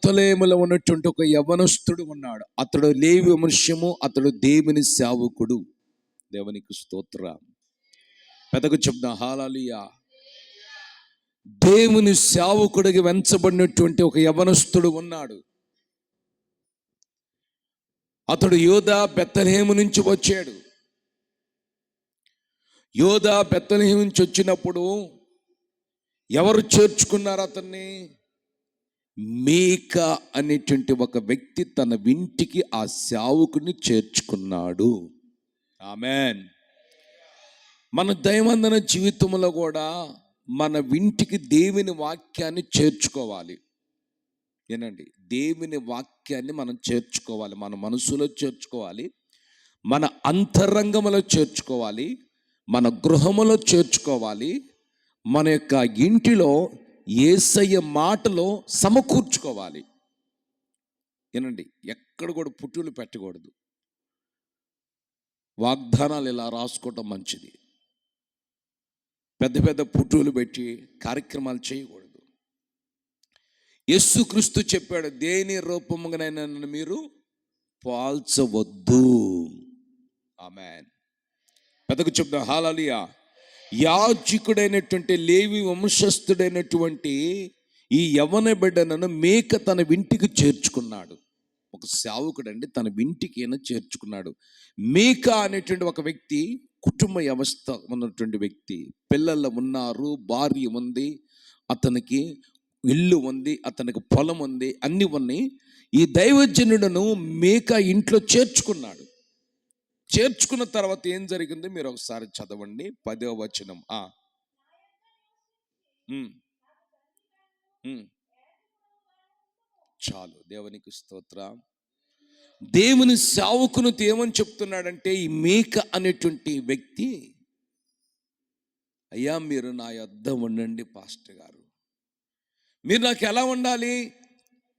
బెత్లెహేములో ఉన్నటువంటి ఒక యవనస్తుడు ఉన్నాడు. అతడు లేవి వంశము, అతడు దేవుని సేవకుడు. దేవునికి స్తోత్రం. పెద్దగా చెప్దాం హల్లెలూయా. దేవుని సేవకుడికి వెంచబడినటువంటి ఒక యవనస్తుడు ఉన్నాడు. అతడు యూదా బెత్లెహేము నుంచి వచ్చాడు. యూదా బెత్లెహేము నుంచి వచ్చినప్పుడు ఎవరు చేర్చుకున్నారు అతన్ని? మీకా అనేటువంటి ఒక వ్యక్తి తన ఇంటికి ఆ సేవకుని చేర్చుకున్నాడు. ఆమేన్. మన దైనందిన జీవితంలో కూడా మన ఇంటికి దేవుని వాక్యాన్ని చేర్చుకోవాలి. ఏనండి, దేవుని వాక్యాన్ని మనం చేర్చుకోవాలి. మన మనసులో చేర్చుకోవాలి, మన అంతరంగంలో చేర్చుకోవాలి, మన గృహములో చేర్చుకోవాలి, మన యొక్క ఇంటిలో యేసయ్య మాటలో సమకూర్చుకోవాలి. ఏనండి, ఎక్కడ కూడా పుట్టులు పెట్టకూడదు. వాగ్దానాలు ఇలా రాసుకోవటం మంచిది. పెద్ద పెద్ద పుట్టులు పెట్టి కార్యక్రమాలు చేయకూడదు. యేసుక్రీస్తు చెప్పాడు, దేని రూపముగానైనా మీరు పోల్చవద్దు. ఆమేన్. పెద్దగా చెప్దాం హల్లెలూయా. యాజకుడైనటువంటి లేవి వంశస్థుడైనటువంటి ఈ యవ్వన బిడ్డను మేక తన ఇంటికి చేర్చుకున్నాడు. ఒక సేవకుడు అండి, తన ఇంటికి ఈయన చేర్చుకున్నాడు. మేక అనేటువంటి ఒక వ్యక్తి కుటుంబ వ్యవస్థ ఉన్నటువంటి వ్యక్తి. పిల్లలు ఉన్నారు, భార్య ఉంది, అతనికి ఇల్లు ఉంది, అతనికి పొలం ఉంది, అన్నీ ఉన్నాయి. ఈ దైవజనుడను మేక ఇంట్లో చేర్చుకున్నాడు. చేర్చుకున్న తర్వాత ఏం జరిగింది మీరు ఒకసారి చదవండి. 10వ వచనం. చాలు. దేవునికి స్తోత్రం. దేవుని సేవకును ఏమని చెప్తున్నాడంటే, ఈ మేక అనేటువంటి వ్యక్తి, అయ్యా మీరు నా యొద్ద ఉండండి పాస్టర్ గారు. మీరు నాకు ఎలా ఉండాలి?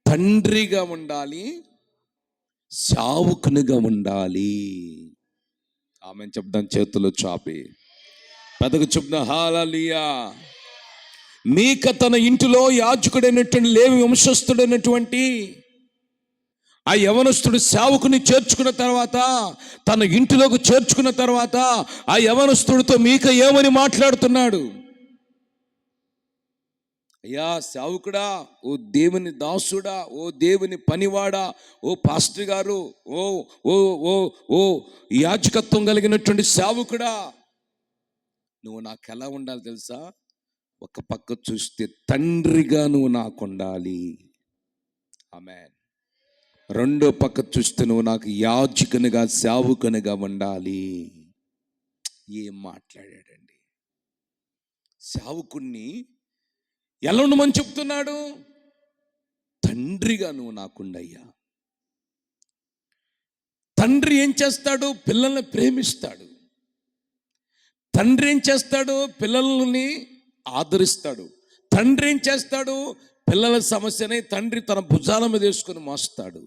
తండ్రిగా ఉండాలి, సేవకునిగా ఉండాలి. ఆమె చెప్దాం చేతులు చాపి. పెద్దగా చెప్దాం హల్లెలూయా. మీక తన ఇంటిలో యాజకుడైనటువంటి లేవి వంశస్థుడైనటువంటి ఆ యవనస్తుడు సేవకుని చేర్చుకున్న తర్వాత, తన ఇంటిలోకి చేర్చుకున్న తర్వాత ఆ యవనస్తుడితో మీక ఏమని మాట్లాడుతున్నాడు? అయ్యా సేవకుడా, ఓ దేవుని దాసుడా, ఓ దేవుని పనివాడా, ఓ పాస్టర్ గారు, ఓ ఓ ఓ ఓ యాజకత్వం కలిగినటువంటి సేవకుడా, నువ్వు నాకు ఎలా ఉండాలి తెలుసా? ఒక పక్క చూస్తే తండ్రిగా నువ్వు నాకు ఉండాలి. ఆమేన్. రెండో పక్క చూస్తే నువ్వు నాకు యాజకునిగా, సేవకునిగా ఉండాలి. ఏం మాట్లాడాడండి! సేవకుణ్ణి ఎలా ఉండమని చెప్తున్నాడు? తండ్రిగా నువ్వు నాకుండయ్యా. తండ్రి ఏం చేస్తాడు? పిల్లల్ని ప్రేమిస్తాడు. తండ్రి ఏం చేస్తాడు? పిల్లల్ని ఆదరిస్తాడు. తండ్రి ఏం చేస్తాడు? పిల్లల సమస్యని తండ్రి తన భుజాల మీద వేసుకొని మోస్తాడు.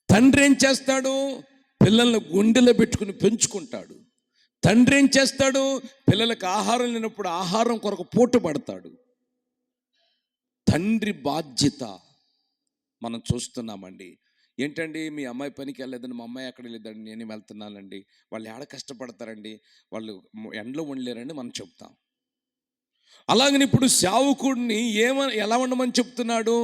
తండ్రి ఏం చేస్తాడు? పిల్లల్ని గుండెలో పెట్టుకుని పెంచుకుంటాడు. తండ్రి ఏం చేస్తాడు? పిల్లలకు ఆహారం లేనప్పుడు ఆహారం కొరకు పూట పడతాడు. తండ్రి బాధ్యత మనం చూస్తున్నామండి. ఏంటండి మీ అమ్మాయి పనికి వెళ్ళలేదండి, మా అమ్మాయి ఎక్కడ లేదండి, నేను వెళ్తున్నానండి, వాళ్ళు ఏడ కష్టపడతారండి, వాళ్ళు ఎండలో ఉండలేరండి మనం చెప్తాం. అలాగని ఇప్పుడు సేవకుడిని ఎలా ఉండమని చెప్తున్నాడు?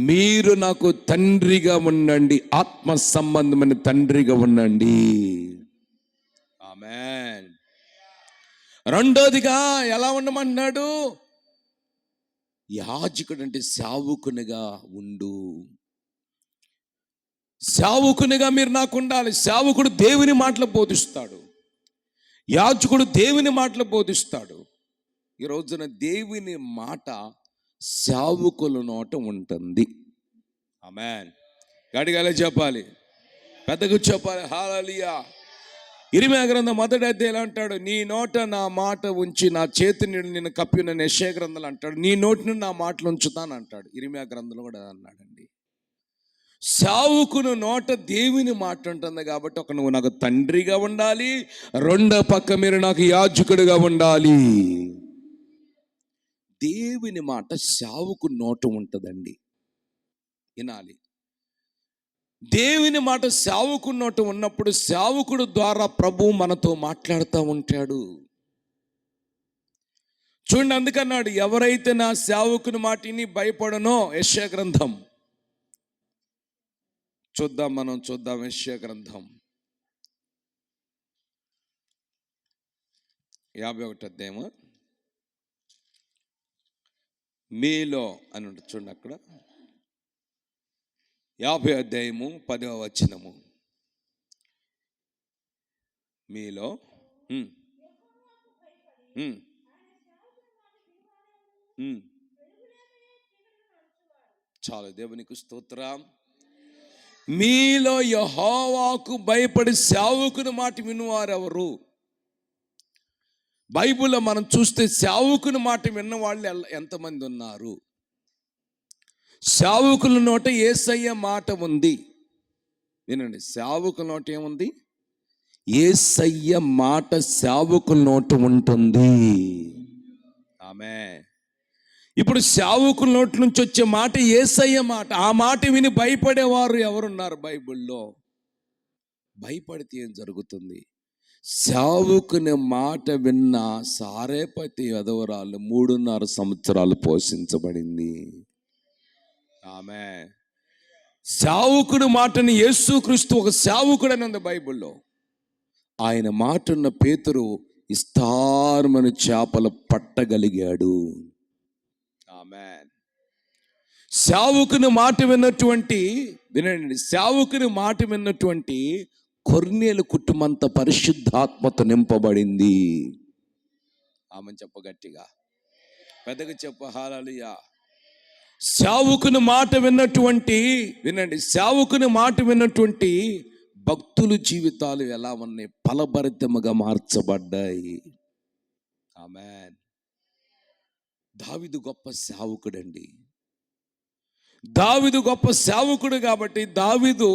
మీరు నాకు తండ్రిగా ఉండండి, ఆత్మ సంబంధమైన తండ్రిగా ఉండండి. ఆమేన్. రెండోదిగా ఎలా ఉండమన్నాడు? యాజకుడు అంటే సేవకునిగా ఉండు. సేవకునిగా మీరు నాకు ఉండాలి. సేవకుడు దేవుని మాటలు బోధిస్తాడు, యాజకుడు దేవుని మాటలు బోధిస్తాడు. ఈ రోజున దేవుని మాట సేవకుల నోట ఉంటుంది. ఆమేన్. గడిగాలే చెప్పాలి, పెద్దగా చెప్పాలి హల్లెలూయా. ఇర్మీయా గ్రంథం 1వ అధ్యాయం అంటాడు, నీ నోట నా మాట ఉంచి నా చేతిని నిన్ను కప్పిన యెషయా గ్రంథంలో అంటాడు, నీ నోటి నుండి నా మాటలు ఉంచుతాను అంటాడు. ఇర్మీయా గ్రంథంలో కూడా అన్నాడండి. సేవకుని నోట దేవుని మాట ఉంటుంది కాబట్టి, ఒక నువ్వు నాకు తండ్రిగా ఉండాలి, రెండో పక్క మీరు నాకు యాజకుడిగా ఉండాలి. దేవుని మాట సేవకుని నోట ఉంటుందండి. వినాలి. దేవుని మాట సేవకుడి నోట ఉన్నప్పుడు సేవకుడు ద్వారా ప్రభువు మనతో మాట్లాడుతూ ఉంటాడు. చూడండి, అందుకన్నాడు, ఎవరైతే నా సేవకుని మాటిని భయపడనో. యెషయా గ్రంథం చూద్దాం యెషయా గ్రంథం 51వ అధ్యాయము మీలో అని ఉంటుంది చూడండి, అక్కడ 50వ అధ్యాయము 10వ వచనము. మీలో చాలు, దేవునికి స్తోత్రం. మీలో యెహోవాకు భయపడి సేవకుని మాట వినువారెవరు? బైబిల్లో మనం చూస్తే సేవకుని మాట విన్న వాళ్ళు ఎంతమంది ఉన్నారు? సేవకుల నోట యేసయ్య మాట ఉంది. వినండి, సేవకుల నోట ఏముంది? యేసయ్య మాట సేవకుల నోట ఉంటుంది. ఆమేన్. ఇప్పుడు సేవకుల నోటి నుంచి వచ్చే మాట యేసయ్య మాట. ఆ మాట విని భయపడేవారు ఎవరున్నారు బైబిల్లో? భయపడితే ఏం జరుగుతుంది? సేవకుని మాట విన్న సారేపతి యదవరాలు 3.5 సంవత్సరాలు పోషించబడింది. ఆమేన్. సేవకుడి మాటని యేసుక్రీస్తు ఒక సేవకుడు అని ఉంది బైబిల్లో. ఆయన మాట ఉన్న పేతురు విస్తారమైన చేపలు పట్టగలిగాడు. ఆమేన్. సేవకుని మాట విన్నటువంటి, వినండి, సేవకుని మాట విన్నటువంటి కొర్నేలు కుటుంబంతో పరిశుద్ధాత్మతో నింపబడింది. ఆమె చెప్ప గట్టిగా, పెద్దగా చెప్ప హల్లెలూయా. సేవకుని మాట విన్నటువంటి, వినండి, సేవకుని మాట విన్నటువంటి భక్తుల జీవితాలు ఎలా ఉన్నాయి? ఫలభరితముగా మార్చబడ్డాయి. ఆమేన్. దావీదు గొప్ప సేవకుడండి. దావీదు గొప్ప సేవకుడు కాబట్టి, దావీదు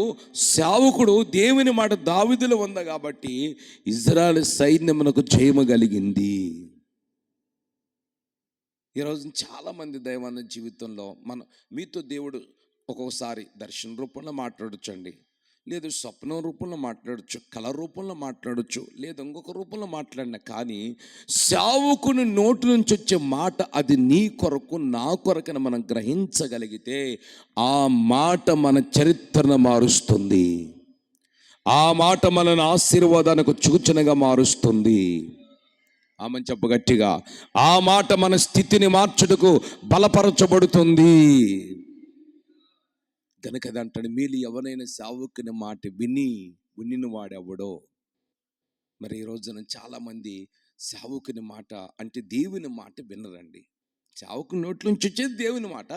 సేవకుడు, దేవుని మాట దావీదులో ఉంది కాబట్టి ఇజ్రాయెల్ సైన్యమునకు జయము కలిగింది. ఈరోజు చాలామంది దైవాన్ని జీవితంలో మీతో దేవుడు ఒక్కొక్కసారి దర్శన రూపంలో మాట్లాడొచ్చండి, లేదు స్వప్నం రూపంలో మాట్లాడచ్చు, కళ రూపంలో మాట్లాడచ్చు, లేదు ఇంకొక రూపంలో మాట్లాడిన. కానీ సేవకుని నోటి నుంచి వచ్చే మాట అది నీ కొరకు నా కొరకని మనం గ్రహించగలిగితే ఆ మాట మన చరిత్రను మారుస్తుంది. ఆ మాట మనల్ని ఆశీర్వాదానికి సూచనగా మారుస్తుంది. ఆమె చెప్ప గట్టిగా, ఆ మాట మన స్థితిని మార్చుటకు బలపరచబడుతుంది. కనుక అంటాడు, మీరు ఎవరైనా సేవకుని మాట వినిన వాడెవడో. మరి ఈ రోజున చాలామంది సేవకుని మాట అంటే దేవుని మాట వినరండి. సేవకుని నోట్ల నుంచి వచ్చేది దేవుని మాట.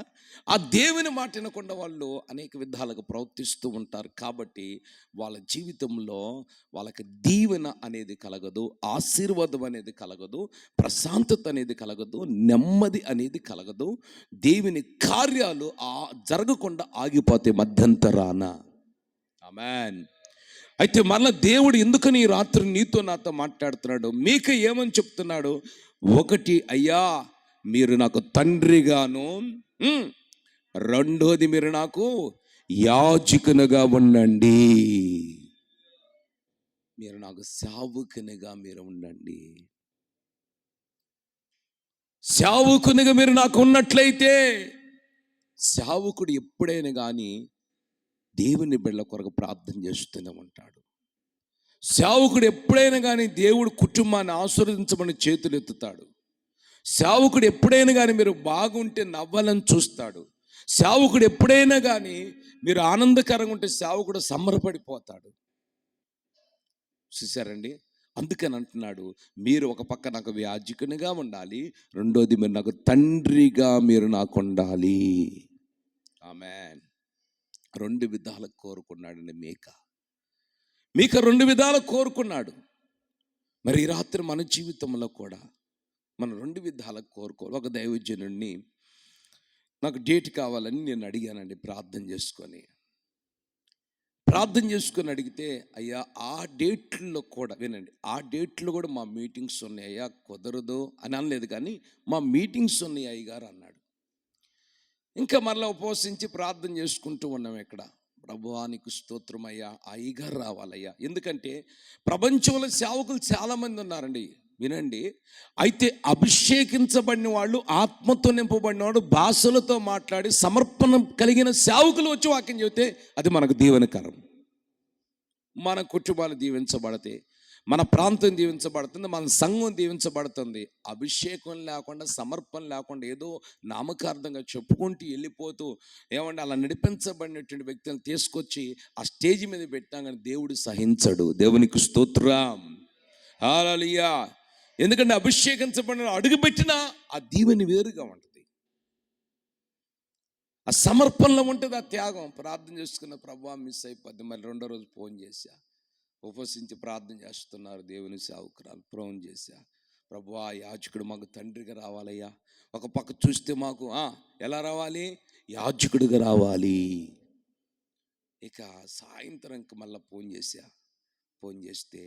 ఆ దేవుని మాట వినకుండా వాళ్ళు అనేక విధాలుగా ప్రవర్తిస్తూ ఉంటారు. కాబట్టి వాళ్ళ జీవితంలో వాళ్ళకి దీవెన అనేది కలగదు, ఆశీర్వాదం అనేది కలగదు, ప్రశాంతత అనేది కలగదు, నెమ్మది అనేది కలగదు. దేవుని కార్యాలు జరగకుండా ఆగిపోతే మధ్యంతరాన. ఆమేన్. అయితే మళ్ళా దేవుడు ఎందుకని ఈ రాత్రి నీతో నాతో మాట్లాడుతున్నాడు? మీకు ఏమని చెప్తున్నాడు? ఒకటి, అయ్యా మీరు నాకు తండ్రిగాను, రెండోది మీరు నాకు యాజకునిగా ఉండండి. మీరు నాకు సేవకునిగా మీరు ఉండండి. సేవకునిగా మీరు నాకు ఉన్నట్లయితే, సేవకుడు ఎప్పుడైనా కానీ దేవుని బిడ్డల కొరకు ప్రార్థన చేస్తూనే ఉంటాడు. సేవకుడు ఎప్పుడైనా కానీ దేవుడు కుటుంబాన్ని ఆశీర్వదించమని చేతులు ఎత్తుతాడు. సేవకుడు ఎప్పుడైనా కానీ మీరు బాగుంటే నవ్వాలని చూస్తాడు. సేవకుడు ఎప్పుడైనా కానీ మీరు ఆనందకరంగా ఉంటే సేవకుడు సంబరపడిపోతాడు. చూసారండి? అందుకని అంటున్నాడు, మీరు ఒక పక్క నాకు యాజకునిగా ఉండాలి, రెండోది మీరు నాకు తండ్రిగా మీరు నాకు ఉండాలి. ఆమేన్. 2 విధాలకు కోరుకున్నాడండి మీక 2 విధాలు కోరుకున్నాడు. మరి ఈ రాత్రి మన జీవితంలో కూడా మనం 2 విధాలకు కోరుకోవాలి. ఒక దైవజనుడిని నాకు డేట్ కావాలని నేను అడిగానండి, ప్రార్థన చేసుకొని అడిగితే, అయ్యా ఆ డేట్లో కూడా, వినండి, ఆ డేట్లో కూడా మా మీటింగ్స్ ఉన్నాయి అయ్యా, కుదరదు అని అనలేదు, కానీ మా మీటింగ్స్ ఉన్నాయి అయ్యగారు అన్నాడు. ఇంకా మరలా ఉపవసించి ప్రార్థన చేసుకుంటూ ఉన్నాం ఇక్కడ. ప్రభువా నీకు స్తోత్రమయ్యా, అయ్యగారు రావాలయ్యా. ఎందుకంటే ప్రపంచంలో సేవకులు చాలామంది ఉన్నారండి, వినండి. అయితే అభిషేకించబడిన వాళ్ళు, ఆత్మతో నింపబడిన వాడు, భాషలతో మాట్లాడి సమర్పణ కలిగిన సేవకులు వచ్చి వాక్యం చెబితే అది మనకు దీవెనకరం. మన కుటుంబాలు దీవించబడతాయి, మన ప్రాంతం దీవించబడుతుంది, మన సంఘం దీవించబడుతుంది. అభిషేకం లేకుండా, సమర్పణ లేకుండా ఏదో నామకార్థంగా చెప్పుకుంటూ వెళ్ళిపోతూ ఏమంటే అలా నడిపించబడినటువంటి వ్యక్తులను తీసుకొచ్చి ఆ స్టేజ్ మీద పెట్టినా కానీ దేవుడు సహించడు. దేవునికి స్తోత్రం, హల్లెలూయా. ఎందుకంటే అభిషేకించబడిన అడుగుపెట్టినా ఆ దీవెని వేరుగా ఉంటుంది, ఆ సమర్పణలో ఉంటుంది, ఆ త్యాగం. ప్రార్థన చేసుకున్న ప్రభువా మిస్ అయిపోద్ది. మరి రెండో రోజు ఫోన్ చేశా, ఉపవసించి ప్రార్థన చేస్తున్నారు దేవుని సేవకురాలు. ఫోన్ చేశా, ప్రభువా యాజకుడు మాకు తండ్రిగా రావాలయ్యా. ఒక పక్క చూస్తే మాకు ఎలా రావాలి, యాజకుడిగా రావాలి. ఇక సాయంత్రం మళ్ళీ ఫోన్ చేశా. ఫోన్ చేస్తే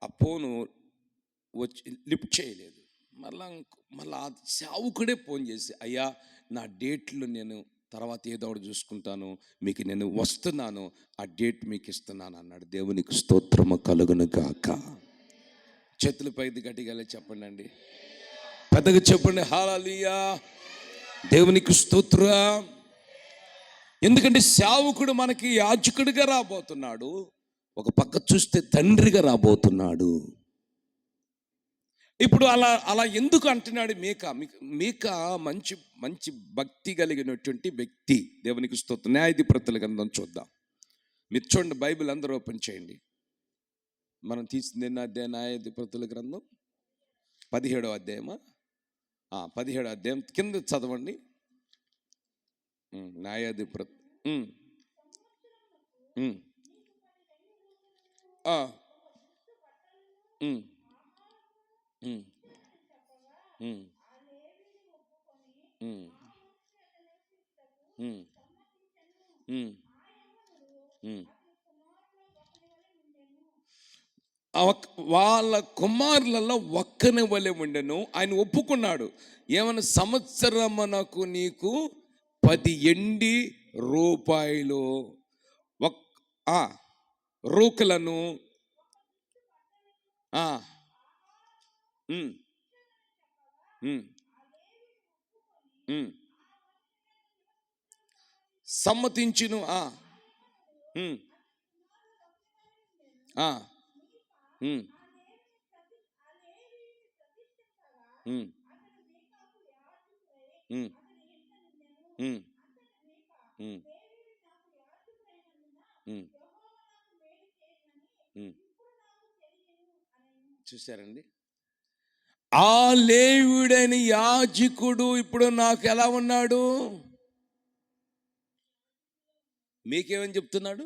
ఆ ఫోను వచ్చి లిఫ్ట్ చేయలేదు. మళ్ళా సేవకుడే ఫోన్ చేసి, అయ్యా నా డేట్లు నేను తర్వాత ఏదో ఒకటి చూసుకుంటాను, మీకు నేను వస్తున్నాను, ఆ డేట్ మీకు ఇస్తున్నాను అన్నాడు. దేవునికి స్తోత్రము కలుగును గాక. చేతుల పైది గట్టిగా చెప్పండి అండి, పెద్దగా చెప్పండి హల్లెలూయా. దేవునికి స్తోత్రం. ఎందుకంటే సేవకుడు మనకి యాజకుడిగా రాబోతున్నాడు, ఒక పక్క చూస్తే తండ్రిగా రాబోతున్నాడు. ఇప్పుడు అలా ఎందుకు అంటున్నాడు మీకా మంచి మంచి భక్తి కలిగినటువంటి వ్యక్తి. దేవునికి స్తోత్రం. న్యాయాధిపతుల గ్రంథం చూద్దాం. మీరు చూడండి, బైబిల్ అందరూ ఓపెన్ చేయండి. మనం తీసింది ఎన్నో అధ్యాయం? న్యాయాధిపతుల గ్రంథం 17వ అధ్యాయమా? 17వ అధ్యాయం కింద చదవండి. న్యాయాధిపతి వాళ్ళ కుమారులలో ఒక్కని వలె ఉండెను. ఆయన ఒప్పుకున్నాడు. ఏమన్నా సంవత్సరమునకు నీకు 10 ఎండి రూపాయలు రూకలను సమ్మతించును. చూశారండి, ఆ లేవీయుడైన యాజకుడు ఇప్పుడు నాకు ఎలా ఉన్నాడు? మీకేమని చెప్తున్నాడు?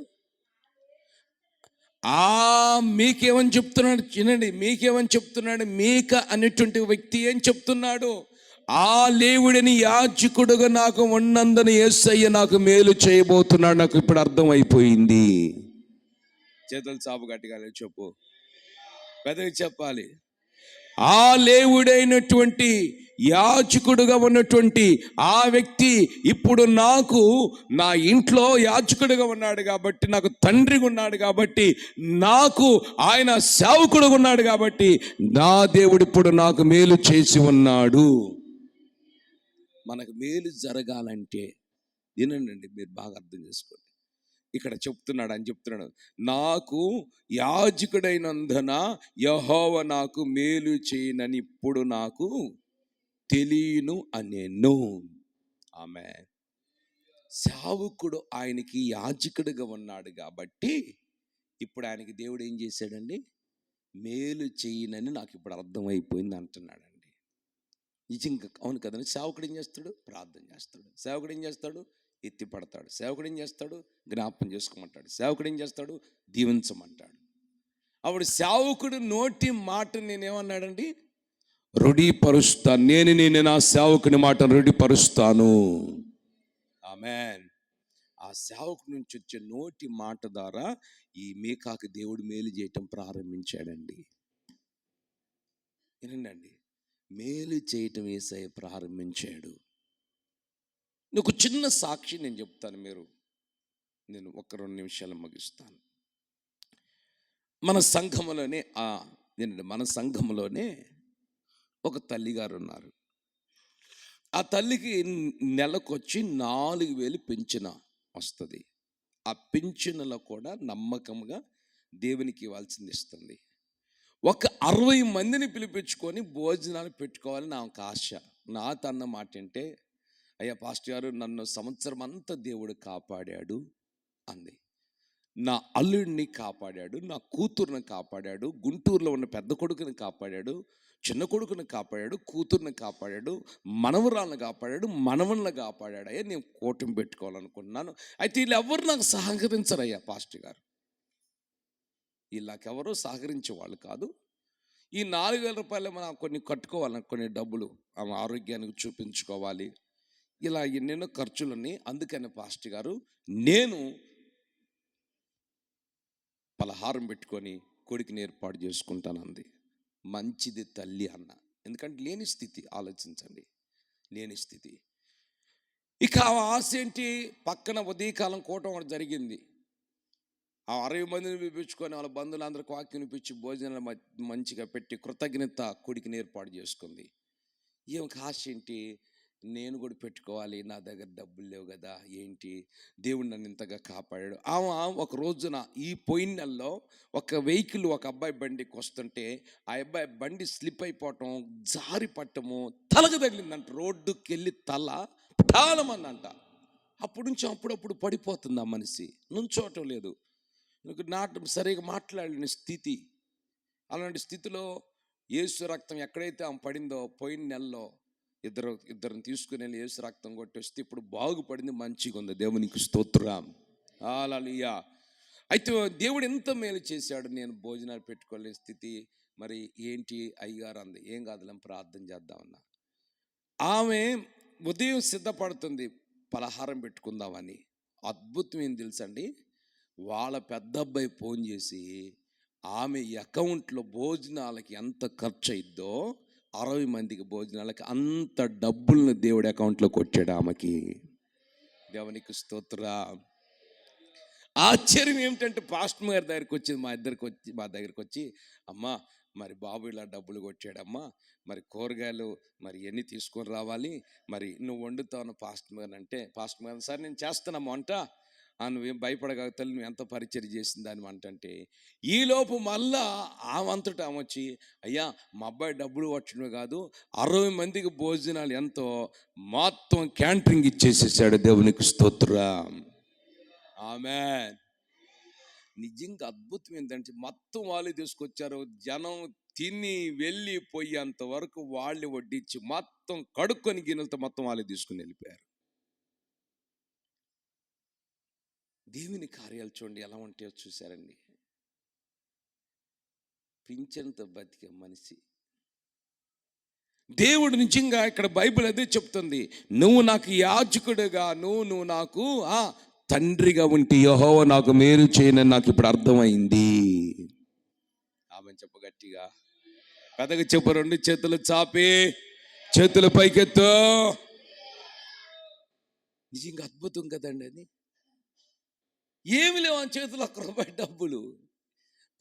మీకేమని చెప్తున్నాడు? చినండి, మీకేమని చెప్తున్నాడు? మీక అనేటువంటి వ్యక్తి ఏం చెప్తున్నాడు? ఆ లేవీయుడైన యాజకుడుగా నాకు ఉన్నందున యేసయ్య నాకు మేలు చేయబోతున్నాడు. నాకు ఇప్పుడు అర్థమైపోయింది. చేతులు చాపు గట్టిగా చెప్పు, పెద్దగా చెప్పాలి. ఆ లేవీయుడైనటువంటి యాజకుడుగా ఉన్నటువంటి ఆ వ్యక్తి ఇప్పుడు నాకు నా ఇంట్లో యాజకుడుగా ఉన్నాడు కాబట్టి, నాకు తండ్రిగా ఉన్నాడు కాబట్టి, నాకు ఆయన సేవకుడుగా ఉన్నాడు కాబట్టి, నా దేవుడు ఇప్పుడు నాకు మేలు చేసి ఉన్నాడు. మనకు మేలు జరగాలంటే వినండి, మీరు బాగా అర్థం చేసుకోండి. ఇక్కడ చెప్తున్నాడు, అని చెప్తున్నాడు, నాకు యాజకుడైనందున యెహోవా నాకు మేలు చేయనని ఇప్పుడు నాకు తెలియను అనేను. ఆమేన్. సేవకుడు ఆయనకి యాజకుడిగా ఉన్నాడు కాబట్టి ఇప్పుడు ఆయనకి దేవుడు ఏం చేశాడండి? మేలు చేయనని నాకు ఇప్పుడు అర్థమైపోయింది అంటున్నాడండి. నిజంగా అవును కదండి. సేవకుడు ఏం చేస్తాడు? ప్రార్థన చేస్తాడు. సేవకుడు ఏం చేస్తాడు? ఎత్తి పడతాడు. సేవకుడు ఏం చేస్తాడు? జ్ఞాపకం చేసుకోమంటాడు. సేవకుడు ఏం చేస్తాడు? దీవించమంటాడు. అప్పుడు సేవకుడు నోటి మాట నేనేమన్నాడండి? రూఢీపరుస్తాను. నేను నా సేవకుని మాట రూఢీపరుస్తాను. ఆమేన్. ఆ సేవకుడి నుంచి వచ్చే నోటి మాట ద్వారా ఈ మీకాకి దేవుడు మేలు చేయటం ప్రారంభించాడండి. వినండి, మేలు చేయటం యేసయ్య ప్రారంభించాడు. ఒక చిన్న సాక్షి నేను చెప్తాను, నేను ఒక 2 నిమిషాలు ముగిస్తాను. మన సంఘములోనే మన సంఘములోనే ఒక తల్లిగారు ఉన్నారు. ఆ తల్లికి నెలకొచ్చి 4,000 పింఛన వస్తుంది. ఆ పింఛనులో కూడా నమ్మకంగా దేవునికి ఇవ్వాల్సింది ఇస్తుంది. ఒక 60 మందిని పిలిపించుకొని భోజనాలు పెట్టుకోవాలని నాకు ఆశ. తన్న మాట అంటే, అయ్యా పాస్టర్ గారు, నన్ను సంవత్సరం అంతా దేవుడు కాపాడాడు అంది. నా అల్లుడిని కాపాడాడు, నా కూతుర్ని కాపాడాడు, గుంటూరులో ఉన్న పెద్ద కొడుకుని కాపాడాడు, చిన్న కొడుకుని కాపాడాడు, కూతుర్ని కాపాడాడు, మనవరాలను కాపాడాడు, మనవన్లను కాపాడాడు. అయ్యా నేను కూటమి పెట్టుకోవాలనుకుంటున్నాను. అయితే వీళ్ళు ఎవరు నాకు సహకరించరయ్యా పాస్టర్ గారు. వీళ్ళకెవరూ సహకరించే వాళ్ళు కాదు. ఈ 4,000 రూపాయలు మనం కొన్ని కట్టుకోవాలి, కొన్ని డబ్బులు ఆమె ఆరోగ్యానికి చూపించుకోవాలి, ఇలా ఎన్నెన్నో ఖర్చులని. అందుకని పాస్టర్ గారు నేను పలహారం పెట్టుకొని కొడుకుని ఏర్పాటు చేసుకుంటాను అంది. మంచిది తల్లి అన్న. ఎందుకంటే లేని స్థితి, ఆలోచించండి, లేని స్థితి. ఇక ఆ ఆశ ఏంటి, పక్కన ఉదయకాలం కూటం ఒకటి జరిగింది. ఆ 60 మందిని పిలిపించుకొని వాళ్ళ బంధువులందరికీ వాక్యం వినిపించి భోజనాలు మంచిగా పెట్టి కృతజ్ఞత కొడుకుని ఏర్పాటు చేసుకుంది. ఈమెకి ఆశ ఏంటి, నేను కూడా పెట్టుకోవాలి, నా దగ్గర డబ్బులు లేవు కదా, ఏంటి దేవుడు నన్ను ఇంతగా కాపాడాడు. ఆమె ఒక రోజున ఈ పోయిన నెలలో ఒక వెహికల్, ఒక అబ్బాయి బండికి వస్తుంటే ఆ అబ్బాయి బండి స్లిప్ అయిపోవటం, జారి పట్టము, తలకు తగిలిందంట. రోడ్డుకి వెళ్ళి తల ఠాలమందంట. అప్పటి నుంచి అప్పుడప్పుడు పడిపోతుంది ఆ మనిషి, నుంచోవటం లేదు, సరిగా మాట్లాడిన స్థితి. అలాంటి స్థితిలో యేసు రక్తం ఎక్కడైతే ఆమె పడిందో పోయిన నెలలో ఇద్దరిని తీసుకుని వెళ్ళి యేసు రక్తం కొట్టేస్తే ఇప్పుడు బాగుపడింది, మంచిగా ఉంది. దేవునికి స్తోత్రం, హల్లెలూయా. అయితే దేవుడు ఎంత మేలు చేశాడు. నేను భోజనాలు పెట్టుకోలేని స్థితి, మరి ఏంటి అయ్యగారు అంది. ఏం కాదులే, ప్రార్థన చేద్దామన్నా. ఆమె ఉదయం సిద్ధపడుతుంది పలహారం పెట్టుకుందామని. అద్భుతం ఏం తెలుసండి, వాళ్ళ పెద్ద అబ్బాయి ఫోన్ చేసి ఆమె అకౌంట్లో భోజనాలకి ఎంత ఖర్చు అయిద్దో, 60 మందికి భోజనాలకి అంత డబ్బులను దేవుడి అకౌంట్లో కొట్టాడు ఆమెకి. దేవునికి స్తోత్రం. ఆశ్చర్యం ఏమిటంటే పాస్టర్ గారి దగ్గరికి వచ్చింది, మా దగ్గరికి వచ్చి, అమ్మా మరి బాబు ఇలా డబ్బులు కొట్టాడమ్మా, మరి కూరగాయలు మరి ఎన్ని తీసుకొని రావాలి, మరి నువ్వు వండుతావు పాస్టర్ గారు అంటే, పాస్టర్ గారు సార్ నేను చేస్తానమ్మా వంట, నువ్వేం భయపడగా తల్లి, నువ్వు ఎంత పరిచయం చేసింది దాని వంటంటే, ఈలోపు మళ్ళా ఆమంతటా ఆమె వచ్చి, అయ్యా మా అబ్బాయి డబ్బులు కొట్టడమే కాదు 60 మందికి భోజనాలు ఎంతో మొత్తం క్యాంటరింగ్ ఇచ్చేసేసాడు. దేవునికి స్తోత్రం, ఆమేన్. నిజంగా అద్భుతం ఏంటంటే మొత్తం వాళ్ళు తీసుకొచ్చారు. జనం తిని వెళ్ళిపోయేంత వరకు వాళ్ళు వడ్డించి మొత్తం కడుక్కొని గిన్నెలతో మొత్తం వాళ్ళు తీసుకుని వెళ్ళిపోయారు. దేవుని కార్యాలు చూడండి ఎలా ఉంటాయో చూశారండి. పింఛన్తో బతికే మనిషి దేవుడు నిజంగా ఇక్కడ బైబిల్ అదే చెప్తుంది, నువ్వు నాకు యాజకుడుగా, నువ్వు నాకు తండ్రిగా ఉంటే యెహోవా నాకు మేలు చేయనని నాకు ఇప్పుడు అర్థమైంది. ఆమె చెప్ప గట్టిగా, పెద్దగా చెప్పు, 2 చేతులు చాపి చేతులు పైకెత్తు. నిజంగా అద్భుతం కదండి అది. ఏమి లేవు ఆ చేతులు, ₹1 డబ్బులు.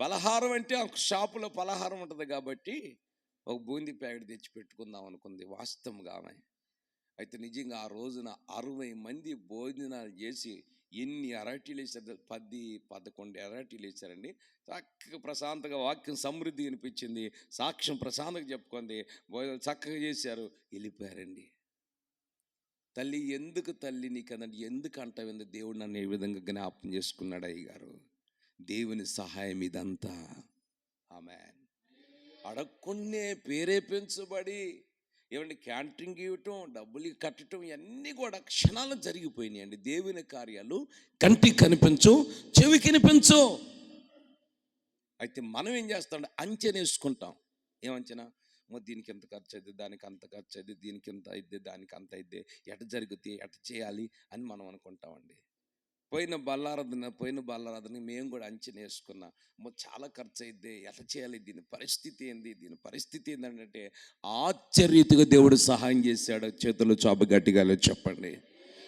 పలహారం అంటే ఆ షాపులో పలహారం ఉంటుంది కాబట్టి ఒక బూందీ ప్యాకెట్ తెచ్చి పెట్టుకుందాం అనుకుంది వాస్తవంగా ఆమె. అయితే నిజంగా ఆ రోజున 60 మంది భోజనాలు చేసి ఎన్ని అరటీలు వేసారు, 10-11 అరటీలు వేసారండి. చక్కగా ప్రశాంతంగా వాక్యం సమృద్ధి అనిపించింది, సాక్ష్యం ప్రశాంతంగా చెప్పుకుంది, భోజనాలు చక్కగా చేశారు, వెళ్ళిపోయారండి. తల్లి ఎందుకు తల్లి నీకు అదండి, ఎందుకు అంటావు, దేవుడు నన్ను ఏ విధంగా జ్ఞాపకం చేసుకున్నాడు అయ్యగారు. దేవుని సహాయం ఇదంతా. ఆమేన్. అడగకునే ప్రేరేపించబడి ఏమంటే క్యాంటరింగ్ ఇవ్వటం, డబ్బులు కట్టడం, ఇవన్నీ కూడా క్షణాలు జరిగిపోయినాయి అండి. దేవుని కార్యాలు కంటికి కనిపించు, చెవికి కనిపించు. అయితే మనం ఏం చేస్తాం, అంచనా వేసుకుంటాం. ఏమంచనా, దీనికి ఎంత ఖర్చు అయింది, దానికి అంత ఖర్చు అయింది, దీనికి ఎంత అయింది, దానికి అంత అయింది, ఎట జరుగుతాయి, ఎట చేయాలి అని మనం అనుకుంటామండి. పోయిన బల్లారాధన మేము కూడా అంచనా వేసుకున్నాం, చాలా ఖర్చు అయింది, ఎట్లా చేయాలి, దీని పరిస్థితి ఏంటంటే ఆశ్చర్యరీతిగా దేవుడు సహాయం చేశాడు. చేతులు చాప గట్టిగా చెప్పండి.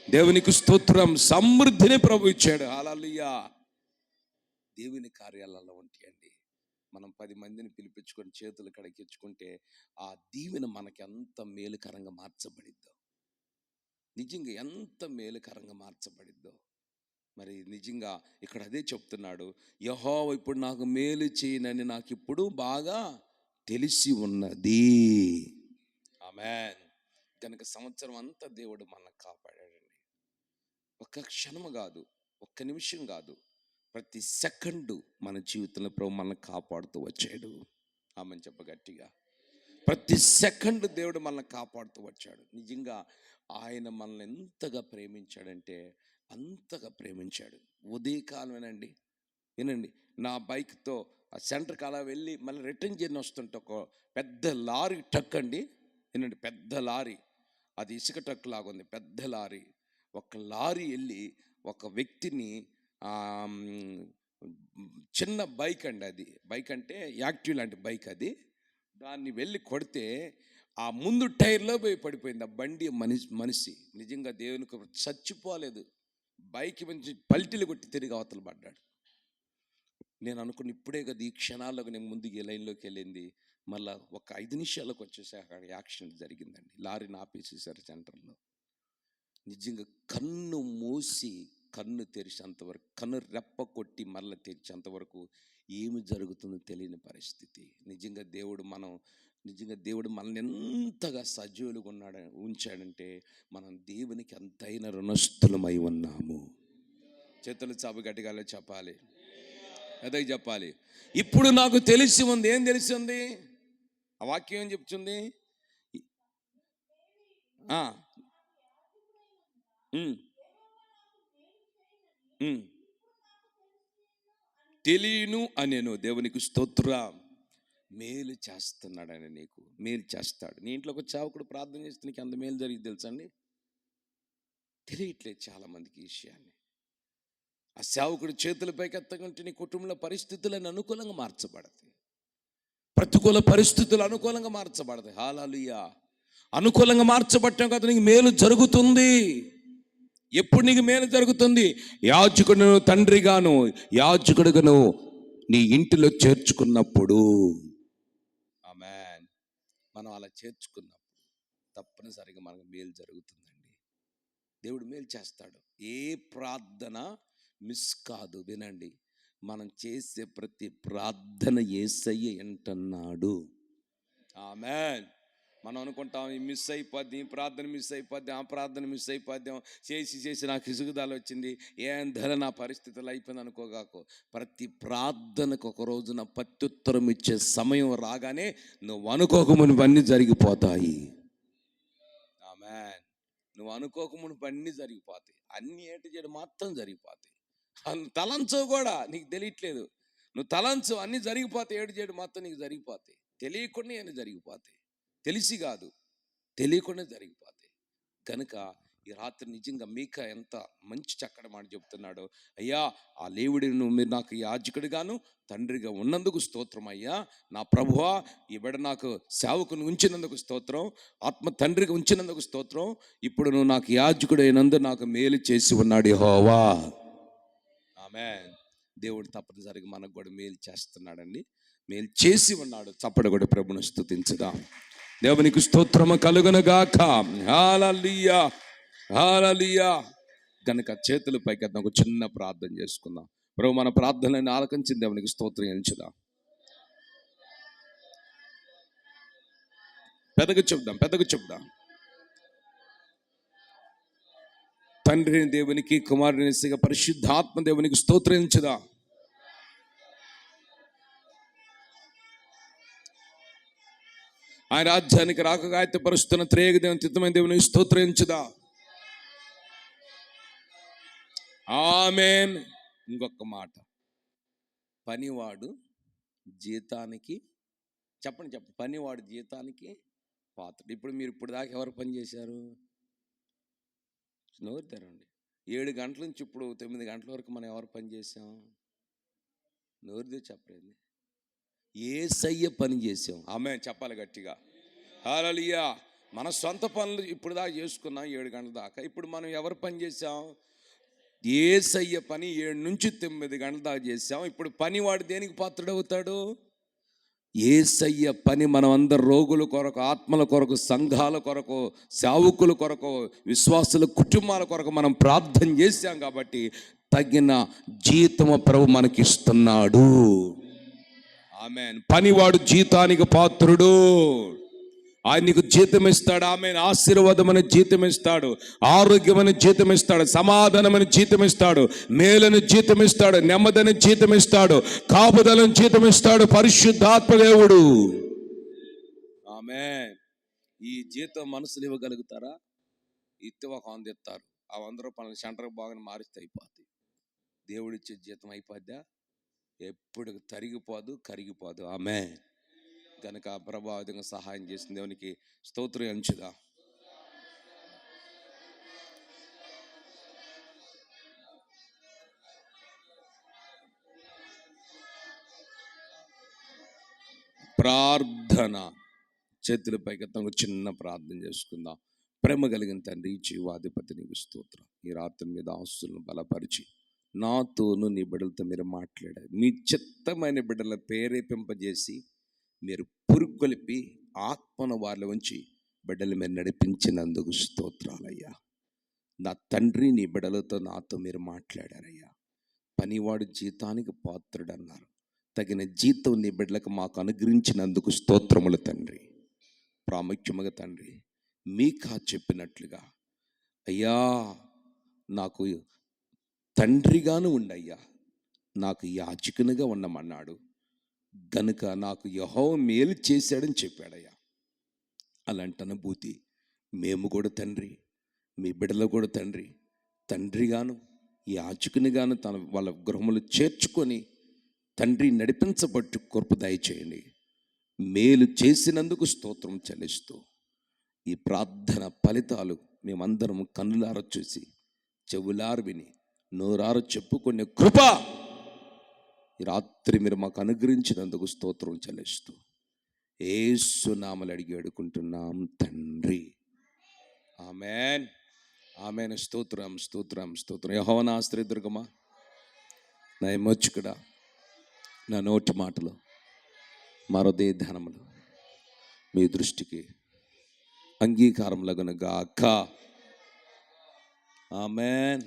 దేవునికి స్తోత్రం. సమృద్ధిని ప్రభు ఇచ్చాడు. హల్లెలూయా. దేవుని కార్యాలలో ఉంటాయండి. మనం 10 మందిని పిలిపించుకొని చేతులు కడిగించుకుంటే ఆ దీవెన మనకి ఎంత మేలుకరంగా మార్చబడిద్దో, నిజంగా ఎంత మేలుకరంగా మార్చబడిద్దో. మరి నిజంగా ఇక్కడ అదే చెప్తున్నాడు, యెహోవా ఇప్పుడు నాకు మేలు చేయనని నాకు ఇప్పుడు బాగా తెలిసి ఉన్నది. ఆమేన్. కనుక సంవత్సరం అంతా దేవుడు మనల్ని కాపాడాడండి. ఒక్క క్షణము కాదు, ఒక్క నిమిషం కాదు, ప్రతి సెకండు మన జీవితంలో ప్రభు మనల్ని కాపాడుతూ వచ్చాడు. ఆమెను చెప్ప గట్టిగా. ప్రతి సెకండ్ దేవుడు మనల్ని కాపాడుతూ వచ్చాడు. నిజంగా ఆయన మనల్ని ఎంతగా ప్రేమించాడంటే అంతగా ప్రేమించాడు. ఉదయకాలమేనండి, వినండి, నా బైక్తో ఆ సెంటర్కి అలా వెళ్ళి మళ్ళీ రిటర్న్ జర్నీ వస్తుంటే ఒక పెద్ద లారీ ట్రక్ అండి, వినండి, పెద్ద లారీ, అది ఇసుక ట్రక్ లాగా ఉంది, పెద్ద లారీ. ఒక లారీ వెళ్ళి ఒక వ్యక్తిని చిన్న బైక్ అండి, అది బైక్ అంటే యాక్టివ్ లాంటి బైక్, అది దాన్ని వెళ్ళి కొడితే ఆ ముందు టైర్లో పోయి పడిపోయింది ఆ బండి. మనిషి నిజంగా దేవునికి చచ్చిపోలేదు, బైక్ నుంచి పల్టీలు కొట్టి తిరిగి అవతల పడ్డాడు. నేను అనుకున్న ఇప్పుడే కదా ఈ క్షణాల్లోకి నేను ముందుకు లైన్లోకి వెళ్ళింది, మళ్ళీ ఒక 5 నిమిషాలకు వచ్చేసాక యాక్సిడెంట్ జరిగిందండి. లారీని ఆపేసేసారు సెంటర్లో. నిజంగా కన్ను మూసి కన్ను తెరిచేంతవరకు, కన్ను రెప్ప కొట్టి మళ్ళీ తెరిచేంతవరకు ఏమి జరుగుతుందో తెలియని పరిస్థితి. నిజంగా దేవుడు మనల్ని ఎంతగా సజీవులుగా ఉంచాడంటే మనం దేవునికి ఎంతైనా రుణస్థులమై ఉన్నాము. చేతులు చాపు గట్టిగా చెప్పాలి, అదే చెప్పాలి. ఇప్పుడు నాకు తెలిసి ఉంది. ఏం తెలిసి ఉంది? ఆ వాక్యం ఏం చెప్తుంది? తెలియను అనేను. దేవునికి స్తోత్రం. మేలు చేస్తున్నాడని, నీకు మేలు చేస్తాడు. నీ ఇంట్లోకి చావుకుడు ప్రార్థన చేస్తే నీకు ఎంత మేలు జరిగి తెలుసండి? తెలియట్లేదు చాలామందికి ఈ విషయాన్ని. ఆ సేవకుడు చేతుల పైకి ఎత్తకుంటే నీ కుటుంబంలో పరిస్థితులను అనుకూలంగా మార్చబడతాయి, ప్రతికూల పరిస్థితులు అనుకూలంగా మార్చబడతాయి. హల్లెలూయా. అనుకూలంగా మార్చబడటం కాదు, నీకు మేలు జరుగుతుంది. ఎప్పుడు నీకు మేలు జరుగుతుంది? యాజకుడును తండ్రిగాను యాజకుడుగాను నీ ఇంటిలో చేర్చుకున్నప్పుడు. ఆమేన్. మనం అలా చేర్చుకున్నప్పుడు తప్పనిసరిగా మనకు మేలు జరుగుతుందండి. దేవుడు మేలు చేస్తాడు. ఏ ప్రార్థన మిస్ కాదు. వినండి, మనం చేసే ప్రతి ప్రార్థన యేసయ్య వింటున్నాడు. ఆమేన్. మనం అనుకుంటాం ఈ మిస్ అయిపోద్ది, ఈ ప్రార్థన మిస్ అయిపోద్ది, ఆ ప్రార్థన మిస్ అయిపోద్దాం, చేసి నాకు ఇసుగుదాలు వచ్చింది, ఏం ధర నా పరిస్థితులు అయిపోయింది అనుకోగాకు. ప్రతి ప్రార్థనకు ఒక రోజున ప్రత్యుత్తరం ఇచ్చే సమయం రాగానే నువ్వు అనుకోకమునుపు అన్నీ జరిగిపోతాయి. ఆమేన్. నువ్వు అనుకోకమునుపు అన్నీ జరిగిపోతాయి. అన్నీ ఏంటి చేయడం మొత్తం జరిగిపోతాయి. తలంచవు కూడా, నీకు తెలియట్లేదు. నువ్వు తలంచు, అన్నీ జరిగిపోతాయి. ఏడు చేయడం మొత్తం నీకు జరిగిపోతాయి. తెలియకుండా అన్నీ జరిగిపోతాయి. తెలిసి కాదు, తెలియకుండా జరిగిపోతాయి. కనుక ఈ రాత్రి నిజంగా మీకా ఎంత మంచి చక్కటి మాట చెప్తున్నాడో. అయ్యా, ఆ లేవుడిని మీరు నాకు యాజకుడిగాను తండ్రిగా ఉన్నందుకు స్తోత్రం. అయ్యా నా ప్రభువా, ఈ బిడ్డ నాకు సేవకుని ఉంచినందుకు స్తోత్రం, ఆత్మ తండ్రిగా ఉంచినందుకు స్తోత్రం. ఇప్పుడు నువ్వు నాకు యాజకుడు అయినందుకు నాకు మేలు చేసి ఉన్నాడు యెహోవా. ఆమేన్. దేవుడు తప్పనిసరిగా మనకు కూడా మేలు చేస్తున్నాడండి, మేలు చేసి ఉన్నాడు. చప్పట కూడా ప్రభుని స్తుతించుదాం. దేవునికి స్తోత్రము కలుగును గాక. హల్లెలూయా, హల్లెలూయా. కనుక చేతుల పైకి ఒక చిన్న ప్రార్థన చేసుకుందాం. ప్రభు మన ప్రార్థనలను ఆలకించి దేవునికి స్తోత్రం ఎంచుదాం. పెద్దగా చెప్దాం. తండ్రిని దేవునికి, కుమారుని పరిశుద్ధాత్మ దేవునికి స్తోత్రించుదాం. ఆయన రాజ్యానికి రాకగా ఆయత్తపరుస్తున్న త్రేక దేవుని చిత్తమైన దేవునికి స్తోత్రించుదాం. ఆమేన్. ఇంకొక మాట, పనివాడు జీతానికి, చెప్పండి, పనివాడు జీతానికి పాత్రుడు. ఇప్పుడు మీరు ఇప్పుడు దాకా ఎవరు పని చేశారు? నోరు తెరండి. 7 గంటల నుంచి ఇప్పుడు 9 గంటల వరకు మనం ఎవరు పని చేసాం? నోరుదే చెప్పలేదు. యేసయ్య పని చేసాం. ఆమేన్. చెప్పాలి గట్టిగా. హల్లెలూయా. మన సొంత పనులు ఇప్పుడు దాకా చేసుకున్నాం 7 గంటల దాకా. ఇప్పుడు మనం ఎవరు పని చేసాం? యేసయ్య పని 7 నుంచి 9 గంటల దాకా చేసాం. ఇప్పుడు పనివాడు దేనికి పాత్రుడవుతాడు? యేసయ్య పని మనం అందరు రోగుల కొరకు, ఆత్మల కొరకు, సంఘాల కొరకు, సేవకుల కొరకు, విశ్వాసుల కుటుంబాల కొరకు మనం ప్రార్థన చేశాం కాబట్టి తగిన జీతము ప్రభు మనకిస్తున్నాడు. ఆమేన్. పనివాడు జీతానికి పాత్రుడు. ఆయన నీకు జీతం ఇస్తాడు. ఆమేన్. ఆశీర్వాదమని జీతం ఇస్తాడు, ఆరోగ్యమని జీతం ఇస్తాడు, సమాధానమని జీతం ఇస్తాడు, మేలని జీతం ఇస్తాడు, నెమ్మదిని జీతం ఇస్తాడు, కాపుదలని జీతం ఇస్తాడు పరిశుద్ధాత్మ దేవుడు. ఆమేన్. ఈ జీతం మనసులు ఇవ్వగలుగుతారా? ఇస్తే ఒక 100 ఇస్తారు. ఆ 100 రూపాయలు సెంటర్కి బాగా మారిస్తే అయిపోద్ది. దేవుడిచ్చే జీతం అయిపోద్దా? ఎప్పుడు తరిగిపోదు, కరిగిపోదు. ఆమేన్. కనుక ప్రభావితంగా సహాయం చేసిన దేవునికి స్తోత్రం ఎంచుదా. ప్రార్థన చేతుల పైకెత్తాం. చిన్న ప్రార్థన చేసుకుందాం. ప్రేమ కలిగిన తండ్రి, జీవాధిపతి నీకు స్తోత్రం. ఈ రాత్రి మీద ఆస్తులను బలపరిచి నాతోను నీ బిడ్డలతో మీరు మాట్లాడారు. మీ చిత్తమైన బిడ్డల ప్రేరేపింపజేసి మీరు పురుగొలిపి ఆత్మను వారిలో ఉంచి బిడ్డలు మీరు నడిపించినందుకు స్తోత్రాలయ్యా. నా తండ్రి, నీ బిడ్డలతో నాతో మీరు మాట్లాడారయ్యా. పనివాడు జీతానికి పాత్రుడు అన్నారు. తగిన జీతం నీ బిడ్డలకు మాకు అనుగ్రహించినందుకు స్తోత్రములు తండ్రి. ప్రాముఖ్యముగా తండ్రి, మీకా చెప్పినట్లుగా అయ్యా నాకు తండ్రిగాను ఉండయ్యా, నాకు యాజకునిగా ఉండమన్నాడు గనుక నాకు యెహోవా మేలు చేశాడని చెప్పాడయ్యా. అలాంటి అనుభూతి మేము కూడా తండ్రి, మీ బిడ్డలు కూడా తండ్రి, తండ్రిగాను యాజకునిగాను వాళ్ళ గృహములు చేర్చుకొని తండ్రి నడిపించబట్టు కృప దయచేయండి. మేలు చేసినందుకు స్తోత్రం చెల్లిస్తూ ఈ ప్రార్థన ఫలితాలు మేమందరం కన్నులార చూసి, చెవులారు విని, నోరారు చెప్పుకునే కృప ఈ రాత్రి మీరు మాకు అనుగ్రహించినందుకు స్తోత్రం చెల్లిస్తూ యేసు నామములో అడిగి వేడుకుంటున్నాం తండ్రి. ఆమేన్. ఆమేన్. స్తోత్రం, స్తోత్రం, స్తోత్రం. యెహోవా నా ఆశ్రయదుర్గమా, నా విమోచకుడా, నా నోటి మాటలు మరొదే ధ్యానములు మీ దృష్టికి అంగీకారం లగునగాక. ఆమేన్.